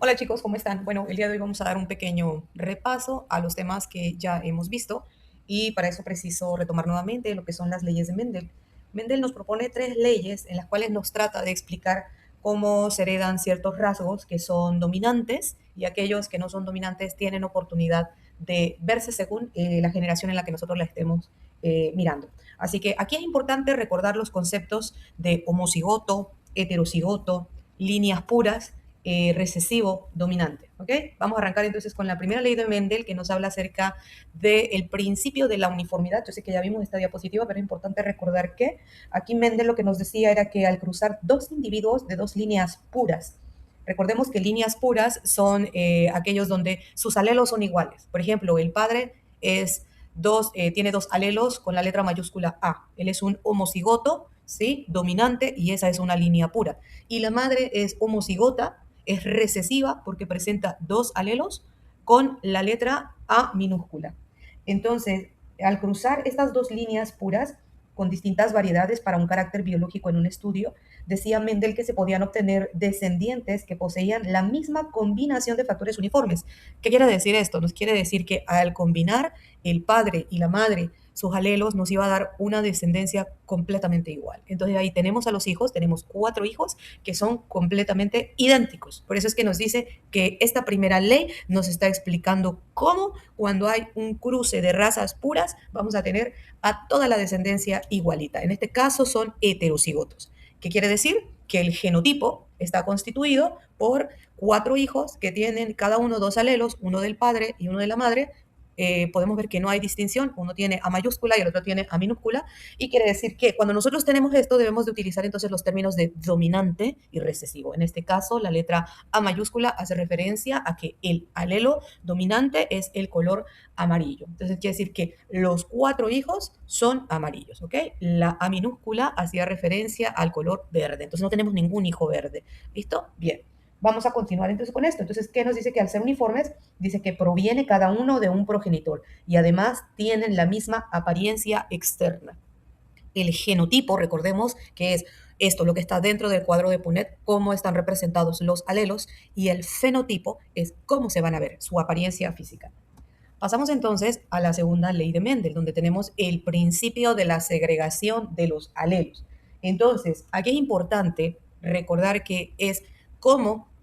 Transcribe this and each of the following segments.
Hola chicos, ¿cómo están? Bueno, el día de hoy vamos a dar un pequeño repaso a los temas que ya hemos visto y para eso preciso retomar nuevamente lo que son las leyes de Mendel. Mendel nos propone tres leyes en las cuales nos trata de explicar cómo se heredan ciertos rasgos que son dominantes y aquellos que no son dominantes tienen oportunidad de verse según la generación en la que nosotros la estemos mirando. Así que aquí es importante recordar los conceptos de homocigoto, heterocigoto, líneas puras, recesivo dominante. ¿Ok? Vamos a arrancar entonces con la primera ley de Mendel que nos habla acerca del principio de la uniformidad. Yo sé que ya vimos esta diapositiva, pero es importante recordar que aquí Mendel lo que nos decía era que al cruzar dos individuos de dos líneas puras, recordemos que líneas puras son aquellos donde sus alelos son iguales. Por ejemplo, el padre tiene dos alelos con la letra mayúscula A. Él es un homocigoto, ¿sí? Dominante, y esa es una línea pura. Y la madre es homocigota, es recesiva porque presenta dos alelos con la letra A minúscula. Entonces, al cruzar estas dos líneas puras con distintas variedades para un carácter biológico en un estudio, decía Mendel que se podían obtener descendientes que poseían la misma combinación de factores uniformes. ¿Qué quiere decir esto? Nos quiere decir que al combinar el padre y la madre sus alelos nos iba a dar una descendencia completamente igual. Entonces ahí tenemos a los hijos, tenemos 4 hijos que son completamente idénticos. Por eso es que nos dice que esta primera ley nos está explicando cómo cuando hay un cruce de razas puras vamos a tener a toda la descendencia igualita. En este caso son heterocigotos. ¿Qué quiere decir? Que el genotipo está constituido por 4 hijos que tienen cada uno dos alelos, uno del padre y uno de la madre. Podemos ver que no hay distinción, uno tiene A mayúscula y el otro tiene A minúscula, y quiere decir que cuando nosotros tenemos esto debemos de utilizar entonces los términos de dominante y recesivo. En este caso, la letra A mayúscula hace referencia a que el alelo dominante es el color amarillo. Entonces quiere decir que los 4 hijos son amarillos, ¿ok? La A minúscula hacía referencia al color verde, entonces no tenemos ningún hijo verde. ¿Listo? Bien. Vamos a continuar entonces con esto. Entonces, ¿qué nos dice? Que al ser uniformes, dice que proviene cada uno de un progenitor y además tienen la misma apariencia externa. El genotipo, recordemos que es esto, lo que está dentro del cuadro de Punnett, cómo están representados los alelos, y el fenotipo es cómo se van a ver, su apariencia física. Pasamos entonces a la segunda ley de Mendel, donde tenemos el principio de la segregación de los alelos. Entonces, aquí es importante recordar que es cómo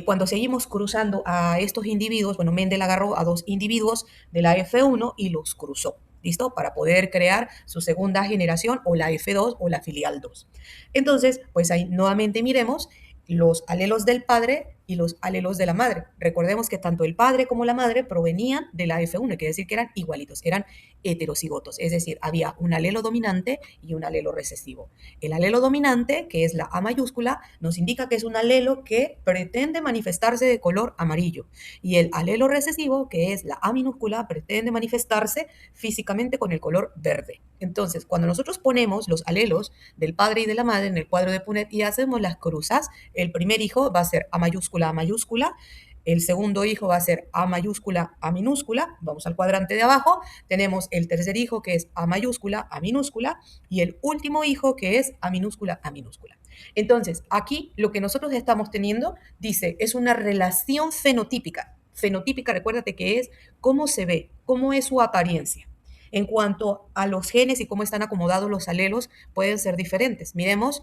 cuando seguimos cruzando a estos individuos, bueno, Mendel agarró a dos individuos de la F1 y los cruzó. ¿Listo? Para poder crear su segunda generación o la F2 o la filial 2. Entonces, pues ahí nuevamente miremos los alelos del padre y los alelos de la madre. Recordemos que tanto el padre como la madre provenían de la F1, quiere decir que eran igualitos, eran heterocigotos, es decir, había un alelo dominante y un alelo recesivo. El alelo dominante, que es la A mayúscula, nos indica que es un alelo que pretende manifestarse de color amarillo, y el alelo recesivo, que es la A minúscula, pretende manifestarse físicamente con el color verde. Entonces, cuando nosotros ponemos los alelos del padre y de la madre en el cuadro de Punnett y hacemos las cruzas, el primer hijo va a ser A mayúscula, A mayúscula. El segundo hijo va a ser A mayúscula, A minúscula. Vamos al cuadrante de abajo. Tenemos el tercer hijo que es A mayúscula, A minúscula. Y el último hijo que es A minúscula, A minúscula. Entonces, aquí lo que nosotros estamos teniendo, dice, es una relación fenotípica. Fenotípica, recuérdate que es cómo se ve, cómo es su apariencia. En cuanto a los genes y cómo están acomodados los alelos, pueden ser diferentes. Miremos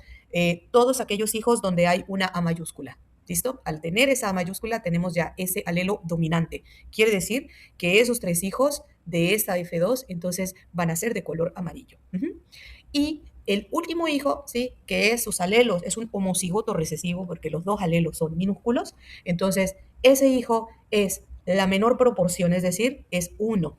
todos aquellos hijos donde hay una A mayúscula. ¿Listo? Al tener esa A mayúscula tenemos ya ese alelo dominante. Quiere decir que esos 3 hijos de esta F2 entonces van a ser de color amarillo. Y el último hijo, ¿sí? Que es sus alelos, es un homocigoto recesivo porque los dos alelos son minúsculos. Entonces, ese hijo es la menor proporción, es decir, es 1,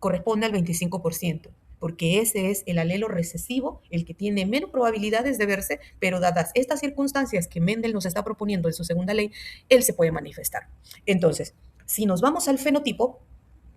corresponde al 25%, porque ese es el alelo recesivo, el que tiene menos probabilidades de verse, pero dadas estas circunstancias que Mendel nos está proponiendo en su segunda ley, él se puede manifestar. Entonces, si nos vamos al fenotipo,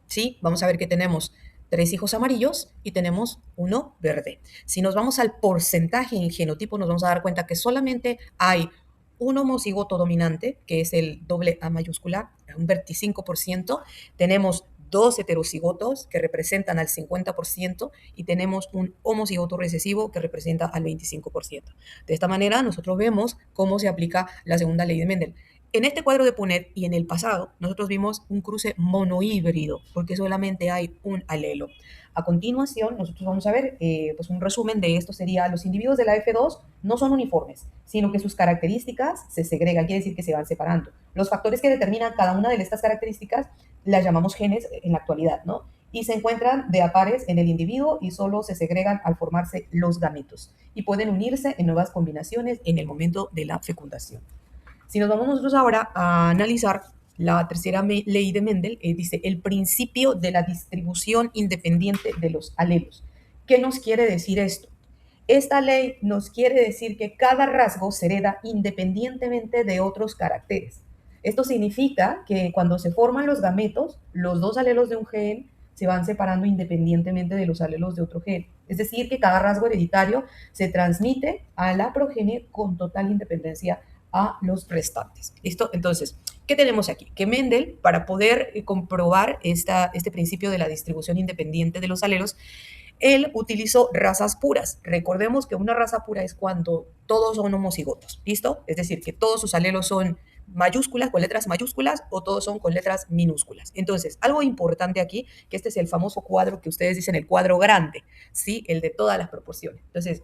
¿sí? Vamos a ver que tenemos 3 hijos amarillos y tenemos uno verde. Si nos vamos al porcentaje en genotipo, nos vamos a dar cuenta que solamente hay un homocigoto dominante, que es el doble A mayúscula, un 25%. Tenemos 2 heterocigotos que representan al 50% y tenemos un homocigoto recesivo que representa al 25%. De esta manera nosotros vemos cómo se aplica la segunda ley de Mendel. En este cuadro de Punnett y en el pasado, nosotros vimos un cruce monohíbrido, porque solamente hay un alelo. A continuación, nosotros vamos a ver pues un resumen de esto sería, los individuos de la F2 no son uniformes, sino que sus características se segregan, quiere decir que se van separando. Los factores que determinan cada una de estas características las llamamos genes en la actualidad, ¿no? Y se encuentran de a pares en el individuo y solo se segregan al formarse los gametos y pueden unirse en nuevas combinaciones en el momento de la fecundación. Si nos vamos nosotros ahora a analizar la tercera ley de Mendel, dice el principio de la distribución independiente de los alelos. ¿Qué nos quiere decir esto? Esta ley nos quiere decir que cada rasgo se hereda independientemente de otros caracteres. Esto significa que cuando se forman los gametos, los dos alelos de un gen se van separando independientemente de los alelos de otro gen. Es decir, que cada rasgo hereditario se transmite a la progenie con total independencia a los restantes. ¿Listo? Entonces, ¿qué tenemos aquí? Que Mendel, para poder comprobar este principio de la distribución independiente de los alelos, él utilizó razas puras. Recordemos que una raza pura es cuando todos son homocigotos, ¿listo? Es decir, que todos sus alelos son mayúsculas, con letras mayúsculas, o todos son con letras minúsculas. Entonces, algo importante aquí, que este es el famoso cuadro que ustedes dicen el cuadro grande, ¿sí? El de todas las proporciones. Entonces,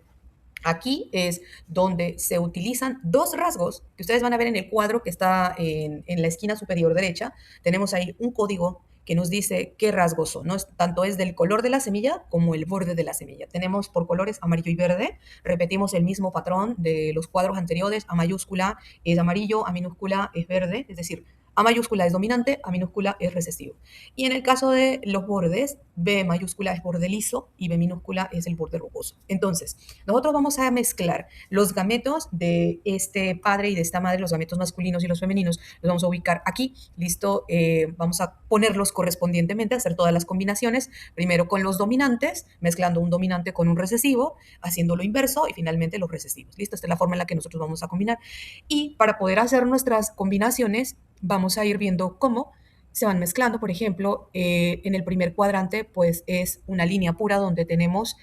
aquí es donde se utilizan dos rasgos que ustedes van a ver en el cuadro que está en la esquina superior derecha. Tenemos ahí un código que nos dice qué rasgos son, ¿no? Tanto es del color de la semilla como el borde de la semilla. Tenemos por colores amarillo y verde. Repetimos el mismo patrón de los cuadros anteriores. A mayúscula es amarillo, a minúscula es verde, es decir, a mayúscula es dominante, a minúscula es recesivo. Y en el caso de los bordes, B mayúscula es borde liso y B minúscula es el borde rugoso. Entonces, nosotros vamos a mezclar los gametos de este padre y de esta madre, los gametos masculinos y los femeninos, los vamos a ubicar aquí, listo, vamos a ponerlos correspondientemente, hacer todas las combinaciones, primero con los dominantes, mezclando un dominante con un recesivo, haciendo lo inverso y finalmente los recesivos, listo, esta es la forma en la que nosotros vamos a combinar. Y para poder hacer nuestras combinaciones, vamos a ir viendo cómo se van mezclando. Por ejemplo, en el primer cuadrante, pues es una línea pura donde tenemos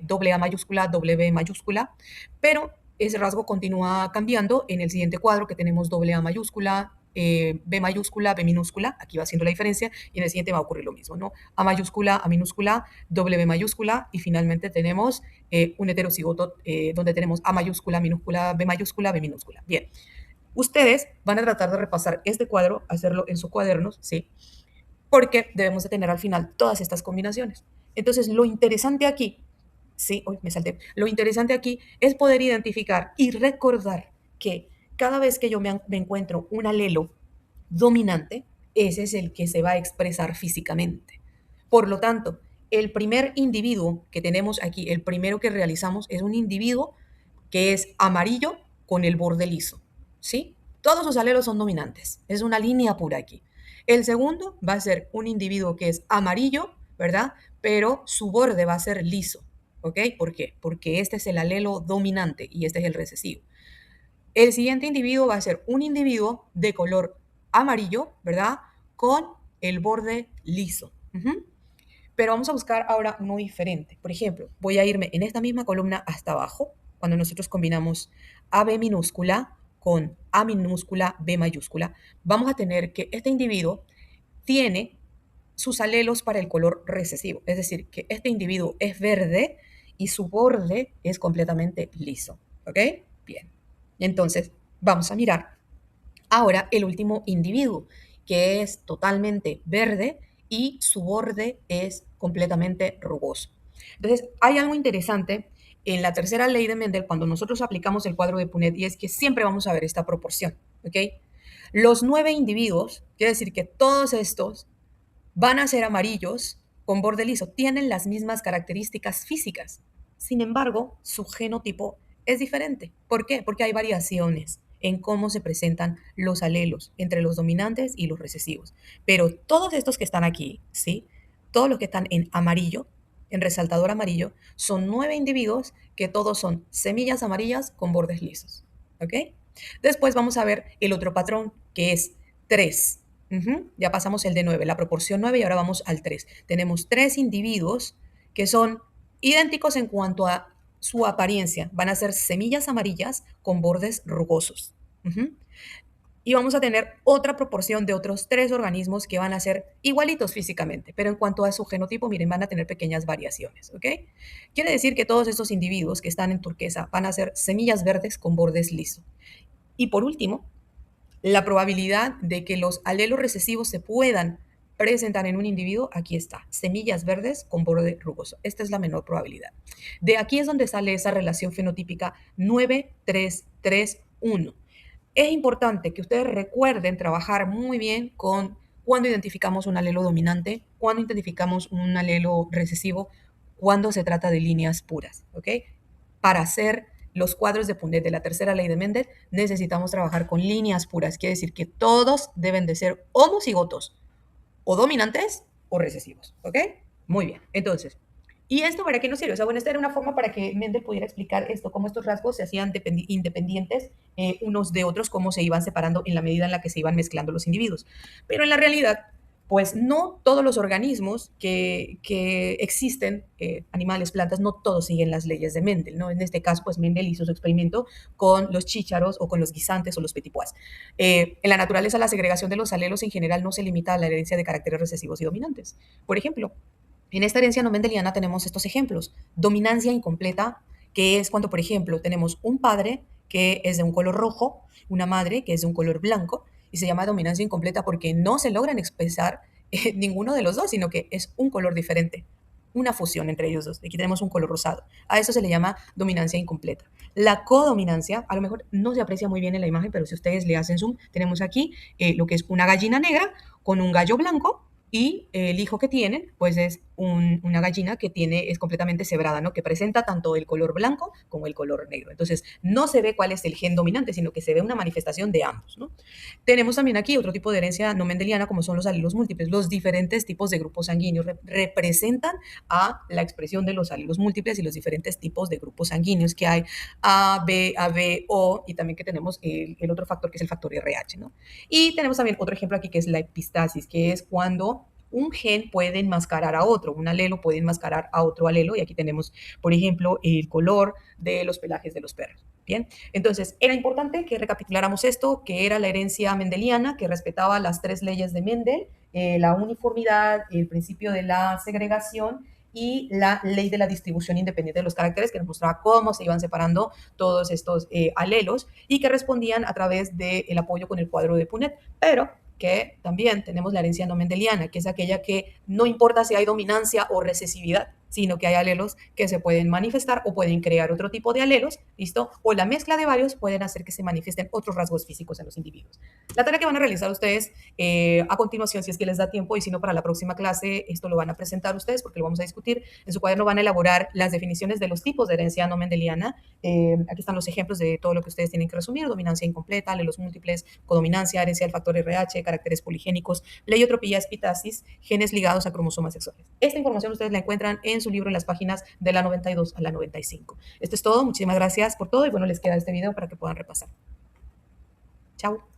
doble A mayúscula, doble B mayúscula, pero ese rasgo continúa cambiando en el siguiente cuadro que tenemos doble A mayúscula, B mayúscula, B minúscula, aquí va haciendo la diferencia, y en el siguiente va a ocurrir lo mismo, ¿no? A mayúscula, A minúscula, doble B mayúscula, y finalmente tenemos un heterocigoto donde tenemos A mayúscula, minúscula, B mayúscula, B minúscula. Bien. Ustedes van a tratar de repasar este cuadro, hacerlo en sus cuadernos, ¿sí? Porque debemos de tener al final todas estas combinaciones. Entonces, lo interesante aquí, sí, hoy me salté, lo interesante aquí es poder identificar y recordar que cada vez que yo me encuentro un alelo dominante, ese es el que se va a expresar físicamente. Por lo tanto, el primer individuo que tenemos aquí, el primero que realizamos, es un individuo que es amarillo con el borde liso, ¿sí? Todos los alelos son dominantes, es una línea pura aquí. El segundo va a ser un individuo que es amarillo, ¿verdad? Pero su borde va a ser liso, ¿ok? ¿Por qué? Porque este es el alelo dominante y este es el recesivo. El siguiente individuo va a ser un individuo de color amarillo, ¿verdad? Con el borde liso. Pero vamos a buscar ahora uno diferente. Por ejemplo, voy a irme en esta misma columna hasta abajo, cuando nosotros combinamos AB minúscula con A minúscula, B mayúscula, vamos a tener que este individuo tiene sus alelos para el color recesivo. Es decir, que este individuo es verde y su borde es completamente liso. ¿Ok? Bien. Entonces, vamos a mirar ahora el último individuo, que es totalmente verde y su borde es completamente rugoso. Entonces, hay algo interesante en la tercera ley de Mendel cuando nosotros aplicamos el cuadro de Punnett y es que siempre vamos a ver esta proporción, ¿ok? Los 9 individuos, quiere decir que todos estos van a ser amarillos con borde liso, tienen las mismas características físicas. Sin embargo, su genotipo es diferente. ¿Por qué? Porque hay variaciones en cómo se presentan los alelos entre los dominantes y los recesivos. Pero todos estos que están aquí, ¿sí? Todos los que están en amarillo, en resaltador amarillo, son 9 individuos que todos son semillas amarillas con bordes lisos. ¿Ok? Después vamos a ver el otro patrón, que es 3. Ya pasamos el de 9, la proporción 9 y ahora vamos al 3. Tenemos 3 individuos que son idénticos en cuanto a su apariencia. Van a ser semillas amarillas con bordes rugosos. y vamos a tener otra proporción de otros 3 organismos que van a ser igualitos físicamente, pero en cuanto a su genotipo, miren, van a tener pequeñas variaciones, ¿ok? Quiere decir que todos estos individuos que están en turquesa van a ser semillas verdes con bordes lisos. Y por último, la probabilidad de que los alelos recesivos se puedan presentar en un individuo, aquí está, semillas verdes con borde rugoso. Esta es la menor probabilidad. De aquí es donde sale esa relación fenotípica 9-3-3-1. Es importante que ustedes recuerden trabajar muy bien con cuando identificamos un alelo dominante, cuando identificamos un alelo recesivo, cuando se trata de líneas puras, ¿ok? Para hacer los cuadros de Punnett de la tercera ley de Mendel, necesitamos trabajar con líneas puras. Quiere decir que todos deben de ser homocigotos, o dominantes o recesivos, ¿ok? Muy bien, entonces, ¿y esto para qué nos sirve? O sea, bueno, esta era una forma para que Mendel pudiera explicar esto, cómo estos rasgos se hacían independientes unos de otros, cómo se iban separando en la medida en la que se iban mezclando los individuos. Pero en la realidad, pues no todos los organismos que existen, animales, plantas, no todos siguen las leyes de Mendel, ¿no? En este caso, pues Mendel hizo su experimento con los chícharos o con los guisantes o los petit pois. En la naturaleza, la segregación de los alelos en general no se limita a la herencia de caracteres recesivos y dominantes. Por ejemplo, en esta herencia no mendeliana tenemos estos ejemplos. Dominancia incompleta, que es cuando, por ejemplo, tenemos un padre que es de un color rojo, una madre que es de un color blanco, y se llama dominancia incompleta porque no se logran expresar ninguno de los dos, sino que es un color diferente, una fusión entre ellos dos. Aquí tenemos un color rosado. A eso se le llama dominancia incompleta. La codominancia, a lo mejor no se aprecia muy bien en la imagen, pero si ustedes le hacen zoom, tenemos aquí lo que es una gallina negra con un gallo blanco y el hijo que tienen, pues es una gallina que es completamente cebrada, ¿no? Que presenta tanto el color blanco como el color negro. Entonces, no se ve cuál es el gen dominante, sino que se ve una manifestación de ambos, ¿no? Tenemos también aquí otro tipo de herencia no mendeliana, como son los alelos múltiples. Los diferentes tipos de grupos sanguíneos representan a la expresión de los alelos múltiples y los diferentes tipos de grupos sanguíneos que hay, A, B, O, y también que tenemos el otro factor que es el factor RH, ¿no? Y tenemos también otro ejemplo aquí que es la epistasis, que es cuando un gen puede enmascarar a otro, un alelo puede enmascarar a otro alelo, y aquí tenemos, por ejemplo, el color de los pelajes de los perros. Bien, entonces era importante que recapituláramos esto, que era la herencia mendeliana, que respetaba las 3 leyes de Mendel, la uniformidad, el principio de la segregación y la ley de la distribución independiente de los caracteres, que nos mostraba cómo se iban separando todos estos alelos y que respondían a través del apoyo con el cuadro de Punnett, pero que también tenemos la herencia no mendeliana, que es aquella que no importa si hay dominancia o recesividad, sino que hay alelos que se pueden manifestar o pueden crear otro tipo de alelos, ¿listo? O la mezcla de varios pueden hacer que se manifiesten otros rasgos físicos en los individuos. La tarea que van a realizar ustedes a continuación, si es que les da tiempo, y si no, para la próxima clase, esto lo van a presentar ustedes porque lo vamos a discutir. En su cuaderno van a elaborar las definiciones de los tipos de herencia no mendeliana. Aquí están los ejemplos de todo lo que ustedes tienen que resumir: dominancia incompleta, alelos múltiples, codominancia, herencia del factor RH, caracteres poligénicos, pleiotropía, epitasis, genes ligados a cromosomas sexuales. Esta información ustedes la encuentran en su libro en las páginas de la 92 a la 95. Esto es todo. Muchísimas gracias por todo y bueno, les queda este video para que puedan repasar. Chao.